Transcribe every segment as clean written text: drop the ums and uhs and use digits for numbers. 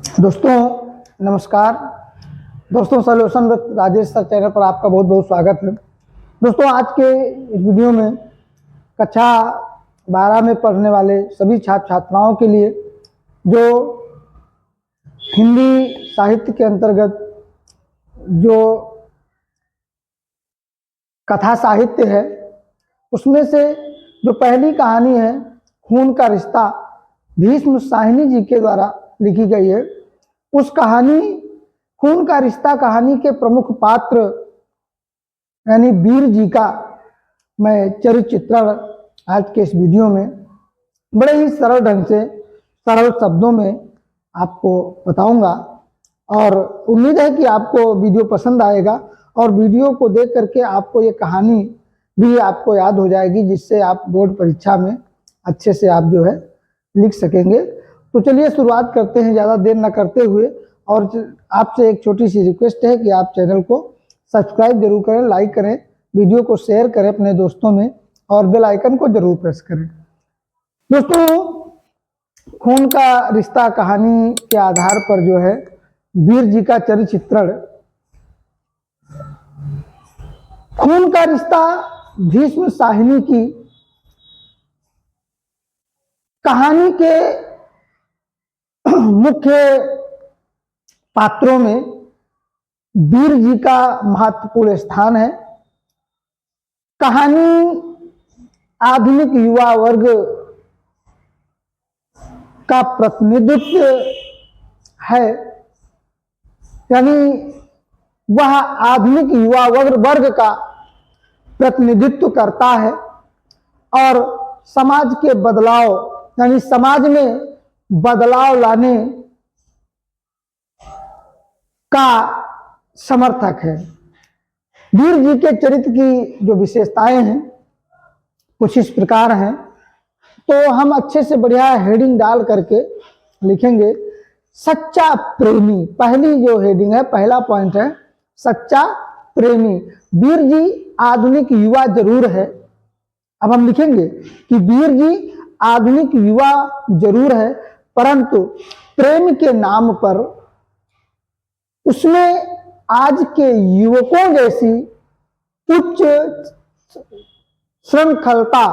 दोस्तों नमस्कार। दोस्तों solution with Rajesh sir channel पर आपका बहुत बहुत स्वागत है। दोस्तों आज के इस वीडियो में कक्षा 12 में पढ़ने वाले सभी छात्र छात्राओं के लिए जो हिंदी साहित्य के अंतर्गत जो कथा साहित्य है उसमें से जो पहली कहानी है खून का रिश्ता भीष्म साहिनी जी के द्वारा लिखी गई है। उस कहानी खून का रिश्ता कहानी के प्रमुख पात्र यानी वीर जी का मैं चरित्र चित्रण आज के इस वीडियो में बड़े ही सरल ढंग से सरल शब्दों में आपको बताऊंगा और उम्मीद है कि आपको वीडियो पसंद आएगा और वीडियो को देख करके आपको ये कहानी भी आपको याद हो जाएगी, जिससे आप बोर्ड परीक्षा में अच्छे से आप जो है लिख सकेंगे। तो चलिए शुरुआत करते हैं ज़्यादा देर न करते हुए। और आपसे एक छोटी सी रिक्वेस्ट है कि आप चैनल को सब्सक्राइब जरूर करें, लाइक करें, वीडियो को शेयर करें अपने दोस्तों में और बेल आइकन को जरूर प्रेस करें। दोस्तों खून का रिश्ता कहानी के आधार पर जो है वीर जी का चरित्र चित्रण। खून का रिश्ता भीष्म साहिनी की कहानी के मुख्य पात्रों में वीर जी का महत्वपूर्ण स्थान है। कहानी आधुनिक युवा वर्ग का प्रतिनिधित्व है, यानी वह आधुनिक युवा वर्ग का प्रतिनिधित्व करता है और समाज के बदलाव यानी समाज में बदलाव लाने का समर्थक है। वीर जी के चरित्र की जो विशेषताएं हैं कुछ इस प्रकार हैं, तो हम अच्छे से बढ़िया हेडिंग डाल करके लिखेंगे सच्चा प्रेमी। पहली जो हेडिंग है, पहला पॉइंट है सच्चा प्रेमी। वीर जी आधुनिक युवा जरूर है। अब हम लिखेंगे कि वीर जी आधुनिक युवा जरूर है, परंतु प्रेम के नाम पर उसमें आज के युवकों जैसी उच्च श्रृंखलता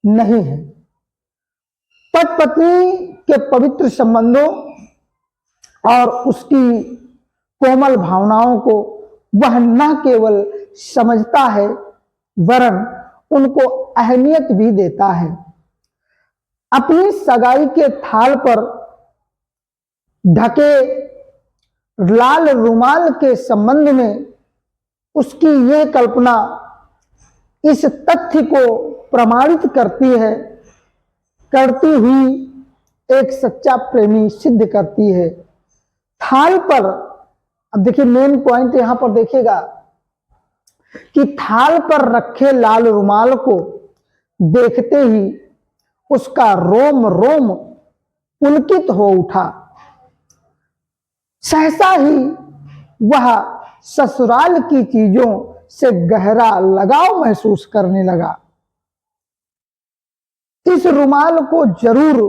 नहीं है। पति पत्नी के पवित्र संबंधों और उसकी कोमल भावनाओं को वह न केवल समझता है वरन उनको अहमियत भी देता है। अपनी सगाई के थाल पर ढके लाल रुमाल के संबंध में उसकी यह कल्पना इस तथ्य को प्रमाणित करती हुई एक सच्चा प्रेमी सिद्ध करती है। थाल पर, अब देखिए मेन पॉइंट यहां पर देखिएगा कि थाल पर रखे लाल रुमाल को देखते ही उसका रोम रोम पुलकित हो उठा। सहसा ही वह ससुराल की चीजों से गहरा लगाव महसूस करने लगा। इस रुमाल को जरूर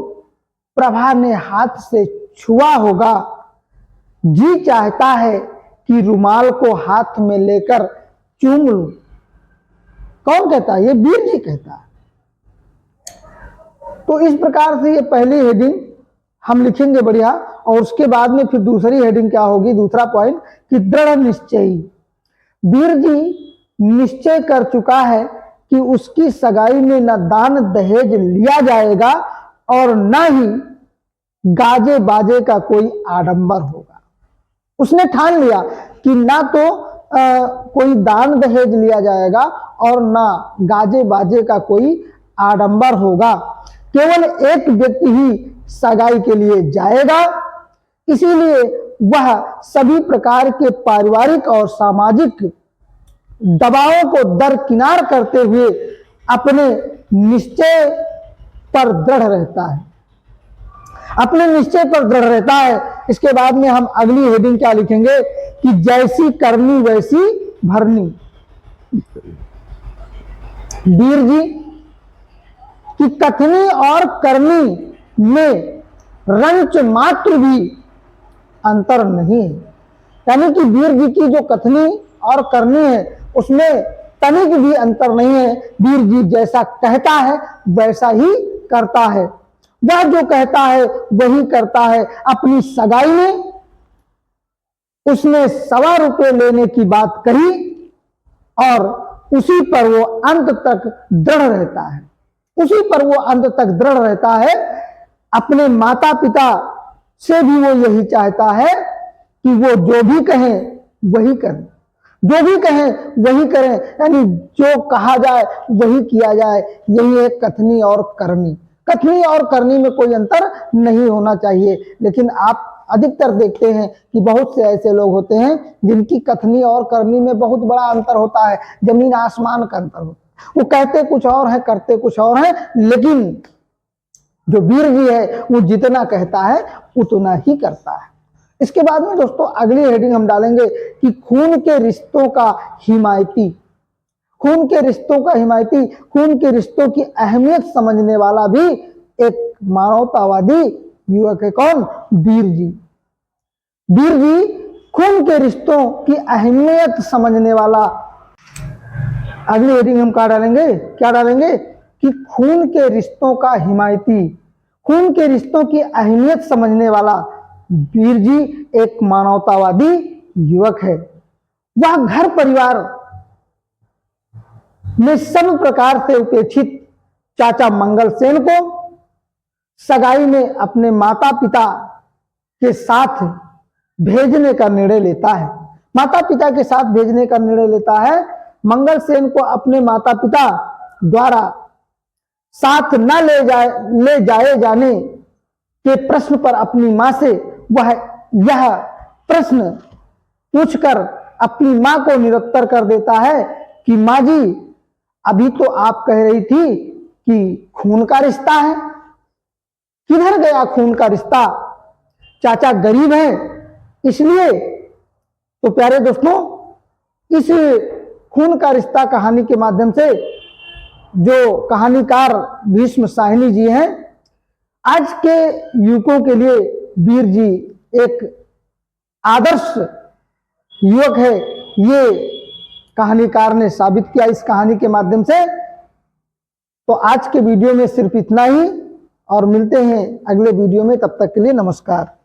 प्रभा ने हाथ से छुआ होगा। जी चाहता है कि रुमाल को हाथ में लेकर चूम लूं। कौन कहता है? ये वीर जी कहता है। तो इस प्रकार से ये पहली हेडिंग हम लिखेंगे बढ़िया, और उसके बाद में फिर दूसरी हेडिंग क्या होगी, दूसरा पॉइंट कि दृढ़ निश्चयी। वीर जी निश्चय कर चुका है कि उसकी सगाई में न दान दहेज लिया जाएगा और न ही गाजे बाजे का कोई आडंबर होगा। उसने ठान लिया कि ना तो कोई दान दहेज लिया जाएगा और ना गाजे बाजे का कोई आडंबर होगा। केवल एक व्यक्ति ही सगाई के लिए जाएगा, इसीलिए वह सभी प्रकार के पारिवारिक और सामाजिक दबावों को दरकिनार करते हुए अपने निश्चय पर दृढ़ रहता है। अपने निश्चय पर दृढ़ रहता है। इसके बाद में हम अगली हेडिंग क्या लिखेंगे कि जैसी करनी वैसी भरनी। वीर जी कि कथनी और करनी में रंच मात्र भी अंतर नहीं है। यानी कि वीर जी की जो कथनी और करनी है उसमें तनिक भी अंतर नहीं है। वीर जी जैसा कहता है वैसा ही करता है, वह जो कहता है वही करता है। अपनी सगाई में उसने ₹1.25 रुपए लेने की बात कही और उसी पर वो अंत तक दृढ़ रहता है, उसी पर वो अंत तक दृढ़ रहता है। अपने माता पिता से भी वो यही चाहता है कि वो जो भी कहें वही करें, जो भी कहें वही करें, यानी जो कहा जाए वही किया जाए। यही है कथनी और करनी। कथनी और करनी में कोई अंतर नहीं होना चाहिए। लेकिन आप अधिकतर देखते हैं कि बहुत से ऐसे लोग होते हैं जिनकी कथनी और करनी में बहुत बड़ा अंतर होता है, जमीन आसमान का अंतर होता है। वो कहते कुछ और है, करते कुछ और है। लेकिन जो वीर जी है वो जितना कहता है उतना ही करता है। इसके बाद में दोस्तों अगली हेडिंग हम डालेंगे कि खून के रिश्तों का हिमायती। खून के रिश्तों का हिमायती, खून के रिश्तों की अहमियत समझने वाला भी एक मानवतावादी युवक है। कौन? वीर जी। वीर जी खून के रिश्तों की अहमियत समझने वाला। अगली हेडिंग हम क्या डालेंगे? क्या डालेंगे कि खून के रिश्तों का हिमायती, खून के रिश्तों की अहमियत समझने वाला वीर जी एक मानवतावादी युवक है। वह घर परिवार में सब प्रकार से उपेक्षित चाचा मंगल सेन को सगाई में अपने माता पिता के साथ भेजने का निर्णय लेता है। माता पिता के साथ भेजने का निर्णय लेता है। मंगल सेन को अपने माता पिता द्वारा साथ न ले जाए जाने के प्रश्न पर अपनी मां से वह यह प्रश्न पूछकर अपनी मां को निरुत्तर कर देता है कि मां जी, अभी तो आप कह रही थी कि खून का रिश्ता है, किधर गया खून का रिश्ता? चाचा गरीब है इसलिए। तो प्यारे दोस्तों, इस खून का रिश्ता कहानी के माध्यम से जो कहानीकार भीष्म साहनी जी हैं, आज के युवकों के लिए वीर जी एक आदर्श युवक है, ये कहानीकार ने साबित किया इस कहानी के माध्यम से। तो आज के वीडियो में सिर्फ इतना ही और मिलते हैं अगले वीडियो में। तब तक के लिए नमस्कार।